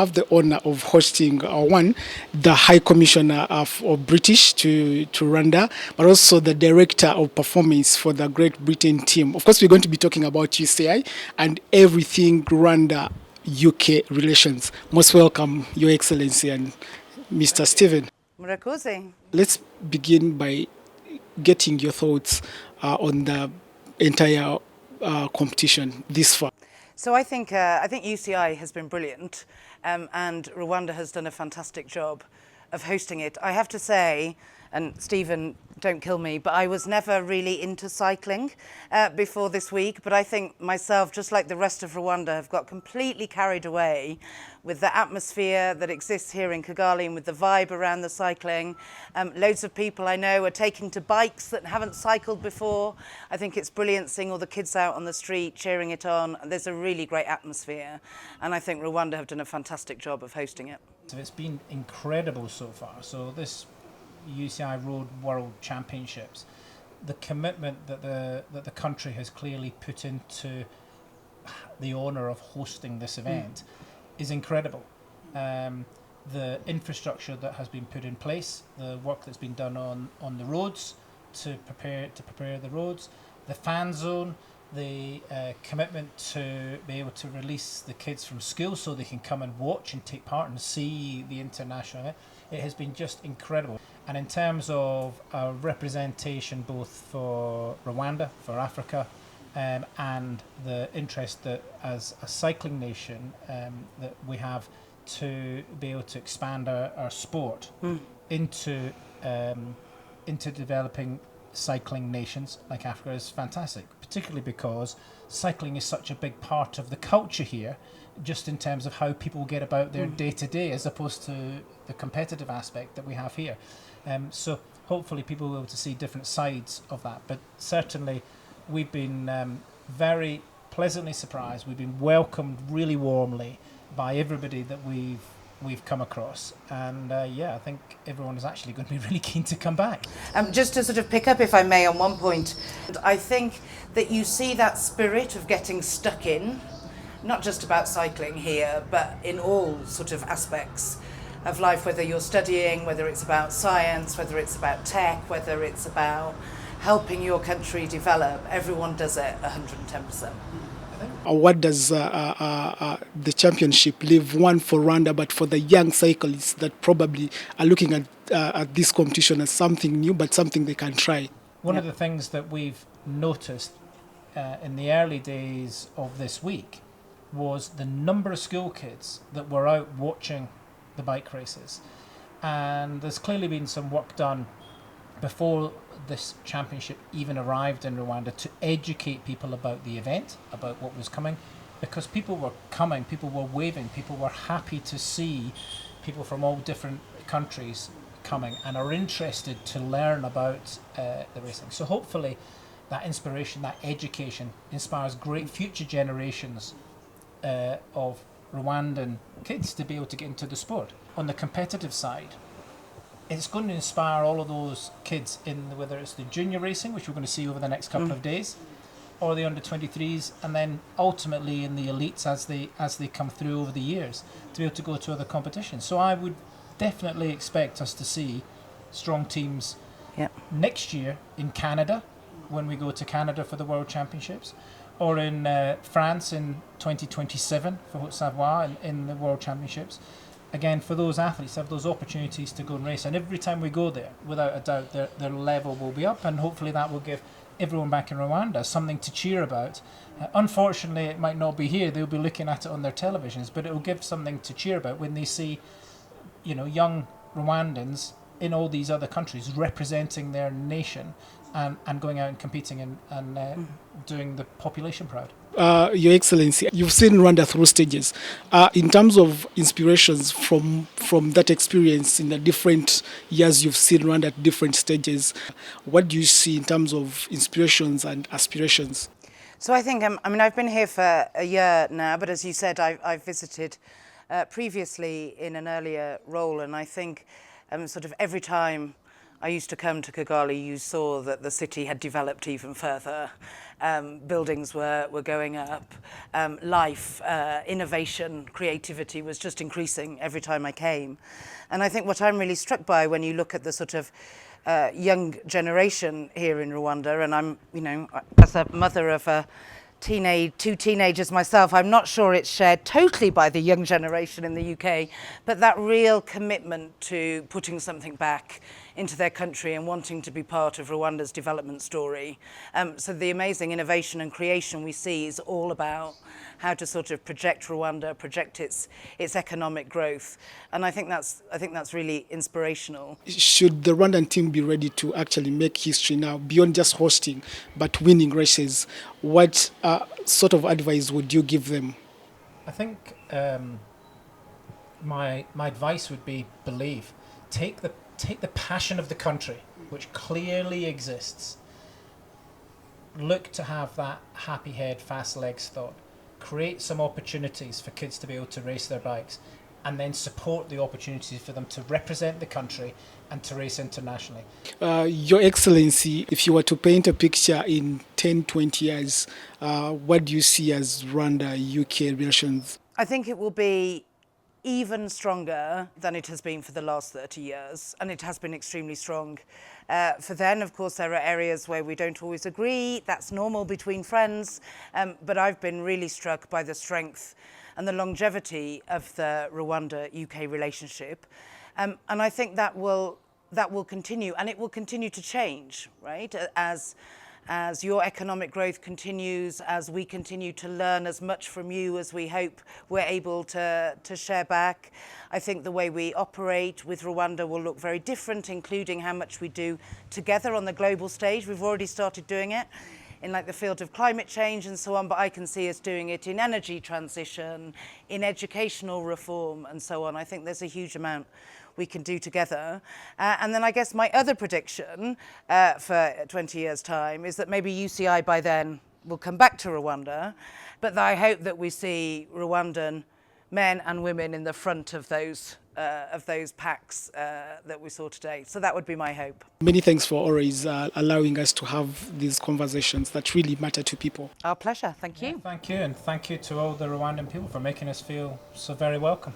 have the honor of hosting the High Commissioner of British to Rwanda, but also the Director of Performance for the Great Britain team. Of course, we're going to be talking about UCI and everything Rwanda UK relations. Most welcome, Your Excellency and Mr. Stephen. Murakoze. Let's begin by getting your thoughts on the entire competition this far. So I think UCI has been brilliant, and Rwanda has done a fantastic job of hosting it. I have to say, and Stephen, don't kill me, but I was never really into cycling before this week. But I think myself, just like the rest of Rwanda, have got completely carried away with the atmosphere that exists here in Kigali and with the vibe around the cycling. Loads of people I know are taking to bikes that haven't cycled before. I think it's brilliant seeing all the kids out on the street cheering it on. There's a really great atmosphere, and I think Rwanda have done a fantastic job of hosting it. So it's been incredible so far. So this UCI Road World Championships, the commitment that the country has clearly put into the honour of hosting this event is incredible. The infrastructure that has been put in place, the work that's been done on the roads to prepare the roads, the fan zone, the commitment to be able to release the kids from school so they can come and watch and take part and see the international event. It has been just incredible. And in terms of representation both for Rwanda, for Africa, and the interest that as a cycling nation that we have to be able to expand our sport into developing cycling nations like Africa is fantastic, particularly because cycling is such a big part of the culture here, just in terms of how people get about their day to day as opposed to the competitive aspect that we have here. So hopefully people will be able to see different sides of that. But certainly we've been very pleasantly surprised. We've been welcomed really warmly by everybody that we've come across, and I think everyone is actually going to be really keen to come back. Just to sort of pick up, if I may, on one point, I think that you see that spirit of getting stuck in, not just about cycling here, but in all sort of aspects of life, whether you're studying, whether it's about science, whether it's about tech, whether it's about helping your country develop. Everyone does it 110%. What does the championship leave one for Rwanda, but for the young cyclists that probably are looking at this competition as something new, but something they can try? One of the things that we've noticed in the early days of this week was the number of school kids that were out watching the bike races. And there's clearly been some work done before this championship even arrived in Rwanda to educate people about the event, about what was coming, because people were coming, people were waving, people were happy to see people from all different countries coming and are interested to learn about the racing. So hopefully that inspiration, that education inspires great future generations of Rwandan kids to be able to get into the sport. On the competitive side, it's going to inspire all of those kids in whether it's the junior racing, which we're going to see over the next couple of days, or the under-23s, and then ultimately in the elites as they come through over the years to be able to go to other competitions. So I would definitely expect us to see strong teams next year in Canada, when we go to Canada for the World Championships, or in France in 2027 for Haute-Savoie in the World Championships. Again, for those athletes, have those opportunities to go and race. And every time we go there, without a doubt, their level will be up. And hopefully that will give everyone back in Rwanda something to cheer about. Unfortunately, it might not be here. They'll be looking at it on their televisions. But it will give something to cheer about when they see, young Rwandans in all these other countries representing their nation and going out and competing and doing the population proud. Your Excellency, you've seen Rwanda through stages. In terms of inspirations from that experience in the different years you've seen Rwanda at different stages, what do you see in terms of inspirations and aspirations? So I think, I've been here for a year now, but as you said, I've visited previously in an earlier role, and I think sort of every time I used to come to Kigali, you saw that the city had developed even further. Buildings were going up. Life, innovation, creativity was just increasing every time I came. And I think what I'm really struck by when you look at the sort of young generation here in Rwanda, and I'm, as a mother of two teenagers myself, I'm not sure it's shared totally by the young generation in the UK, but that real commitment to putting something back into their country and wanting to be part of Rwanda's development story. So the amazing innovation and creation we see is all about how to sort of project Rwanda, project its economic growth. And I think that's really inspirational. Should the Rwandan team be ready to actually make history now, beyond just hosting, but winning races? What sort of advice would you give them? I think my advice would be believe. Take the passion of the country, which clearly exists. Look to have that happy head, fast legs thought. Create some opportunities for kids to be able to race their bikes, and then support the opportunities for them to represent the country and to race internationally. Your Excellency, if you were to paint a picture in 10, 20 years, what do you see as Rwanda-UK relations? I think it will be even stronger than it has been for the last 30 years, and it has been extremely strong. For then, of course, there are areas where we don't always agree. That's normal between friends, but I've been really struck by the strength and the longevity of the Rwanda-UK relationship. And I think that will continue, and it will continue to change, right? As your economic growth continues, as we continue to learn as much from you as we hope we're able to share back. I think the way we operate with Rwanda will look very different, including how much we do together on the global stage. We've already started doing it in like the field of climate change and so on, but I can see us doing it in energy transition, in educational reform and so on. I think there's a huge amount we can do together. And then I guess my other prediction for 20 years' time is that maybe UCI by then will come back to Rwanda, but I hope that we see Rwandan men and women in the front of those packs that we saw today. So that would be my hope. Many thanks for always allowing us to have these conversations that really matter to people. Our pleasure. Thank you. Yeah, thank you, and thank you to all the Rwandan people for making us feel so very welcome.